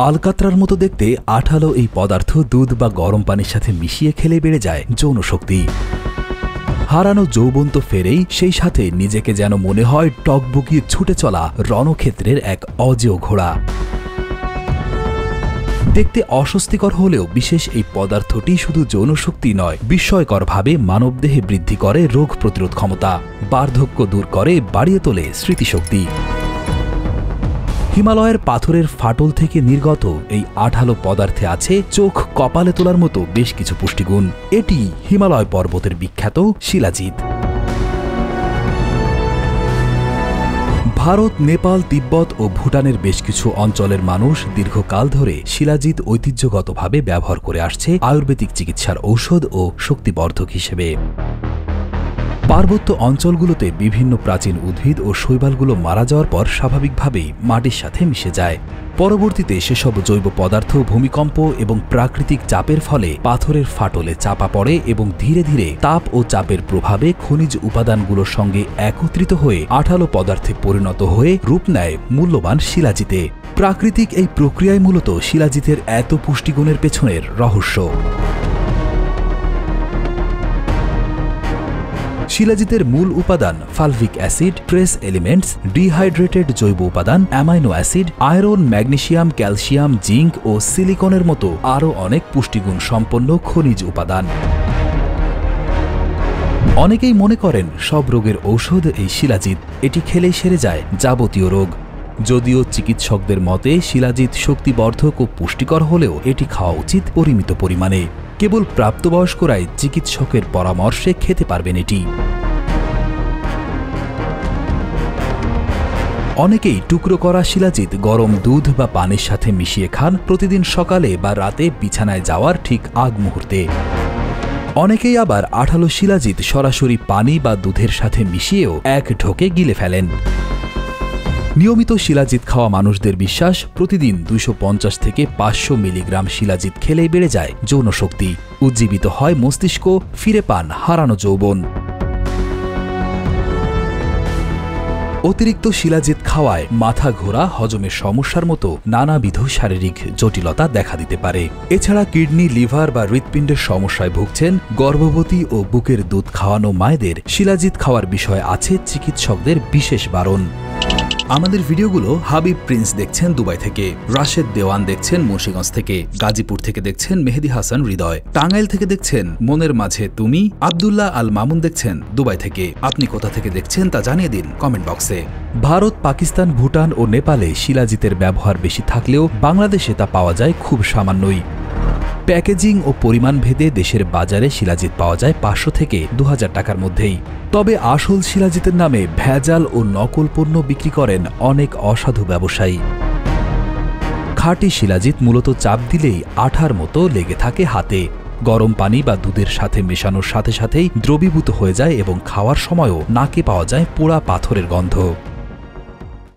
আলকাতরার মতো দেখতে আঠালো এই পদার্থ দুধ বা গরম পানির সাথে মিশিয়ে খেলে বেড়ে যায় যৌন শক্তি। হারানো যৌবন তো ফেরেই, সেই সাথে নিজেকে যেন মনে হয় টকবগিয়ে ছুটে চলা রণক্ষেত্রের এক অজেয় ঘোড়া। দেখতে অস্বস্তিকর হলেও বিশেষ এই পদার্থটি শুধু যৌনশক্তি নয়, বিস্ময়করভাবে মানবদেহে বৃদ্ধি করে রোগ প্রতিরোধ ক্ষমতা, বার্ধক্য দূর করে, বাড়িয়ে তোলে স্মৃতিশক্তি। হিমালয়ের পাথরের ফাটল থেকে নির্গত এই আঠালো পদার্থে আছে চোখ কপালে তোলার মতো বেশ কিছু পুষ্টিগুণ। এটি হিমালয় পর্বতের বিখ্যাত শিলাজিৎ। ভারত, নেপাল, তিব্বত ও ভুটানের বেশ কিছু অঞ্চলের মানুষ দীর্ঘকাল ধরে শিলাজিৎ ঐতিহ্যগতভাবে ব্যবহার করে আসছে আয়ুর্বেদিক চিকিৎসার ঔষধ ও শক্তিবর্ধক হিসেবে। পার্বত্য অঞ্চলগুলোতে বিভিন্ন প্রাচীন উদ্ভিদ ও শৈবালগুলো মারা যাওয়ার পর স্বাভাবিকভাবেই মাটির সাথে মিশে যায়। পরবর্তীতে সেসব জৈব পদার্থ ভূমিকম্প এবং প্রাকৃতিক চাপের ফলে পাথরের ফাটলে চাপা পড়ে এবং ধীরে ধীরে তাপ ও চাপের প্রভাবে খনিজ উপাদানগুলোর সঙ্গে একত্রিত হয়ে আঠালো পদার্থে পরিণত হয়ে রূপ নেয় মূল্যবান শিলাজিতে। প্রাকৃতিক এই প্রক্রিয়ায় মূলত শিলাজিতের এত পুষ্টিগুণের পেছনের রহস্য। শিলাজিতের মূল উপাদান fulvic acid, trace elements, dehydrated জৈব উপাদান, amino acid, iron, magnesium, calcium, zinc ও সিলিকনের মতো আরও অনেক পুষ্টিগুণ সম্পন্ন খনিজ উপাদান। অনেকেই মনে করেন সব রোগের ঔষধ এই শিলাজিৎ, এটি খেলেই সেরে যায় যাবতীয় রোগ। যদিও চিকিৎসকদের মতে শিলাজিৎ শক্তিবর্ধক ও পুষ্টিকর হলেও এটি খাওয়া উচিত পরিমিত পরিমাণে। কেবল প্রাপ্তবয়স্করাই চিকিৎসকের পরামর্শে খেতে পারবেন এটি। অনেকেই টুকরো করা শিলাজিৎ গরম দুধ বা পানির সাথে মিশিয়ে খান প্রতিদিন সকালে বা রাতে বিছানায় যাওয়ার ঠিক আগ মুহূর্তে। অনেকেই আবার আঠালো শিলাজিৎ সরাসরি পানি বা দুধের সাথে মিশিয়েও এক ঢোকে গিলে ফেলেন। নিয়মিত শিলাজিৎ খাওয়া মানুষদের বিশ্বাস প্রতিদিন 250 থেকে 500 মিলিগ্রাম শিলাজিৎ খেলেই বেড়ে যায় যৌন শক্তি, উজ্জীবিত হয় মস্তিষ্ক, ফিরে পান হারানো যৌবন। অতিরিক্ত শিলাজিৎ খাওয়ায় মাথা ঘোরা, হজমের সমস্যার মতো নানাবিধ শারীরিক জটিলতা দেখা দিতে পারে। এছাড়া কিডনি, লিভার বা হৃৎপিণ্ডের সমস্যায় ভুগছেন গর্ভবতী ও বুকের দুধ খাওয়ানো মায়েদের শিলাজিৎ খাওয়ার বিষয়ে আছে চিকিৎসকদের বিশেষ বারণ। আমাদের ভিডিওগুলো হাবিব প্রিন্স দেখছেন দুবাই থেকে, রাশেদ দেওয়ান দেখছেন মুন্সিগঞ্জ থেকে, গাজীপুর থেকে দেখছেন মেহেদি হাসান হৃদয়, টাঙ্গাইল থেকে দেখছেন মনের মাঝে তুমি, আব্দুল্লাহ আল মামুন দেখছেন দুবাই থেকে। আপনি কোথা থেকে দেখছেন তা জানিয়ে দিন কমেন্ট বক্সে। ভারত, পাকিস্তান, ভুটান ও নেপালে শিলাজিতের ব্যবহার বেশি থাকলেও বাংলাদেশে তা পাওয়া যায় খুব সামান্যই। প্যাকেজিং ও পরিমাণ ভেদে দেশের বাজারে শিলাজিৎ পাওয়া যায় 500 থেকে 2000 টাকার মধ্যেই। তবে আসল শিলাজিতের নামে ভেজাল ও নকল পণ্য বিক্রি করেন অনেক অসাধু ব্যবসায়ী। খাঁটি শিলাজিৎ মূলত চাপ দিলেই আঠার মতো লেগে থাকে হাতে। গরম পানি বা দুধের সাথে মেশানোর সাথে সাথেই দ্রবীভূত হয়ে যায় এবং খাওয়ার সময়ও নাকে পাওয়া যায় পোড়া পাথরের গন্ধ।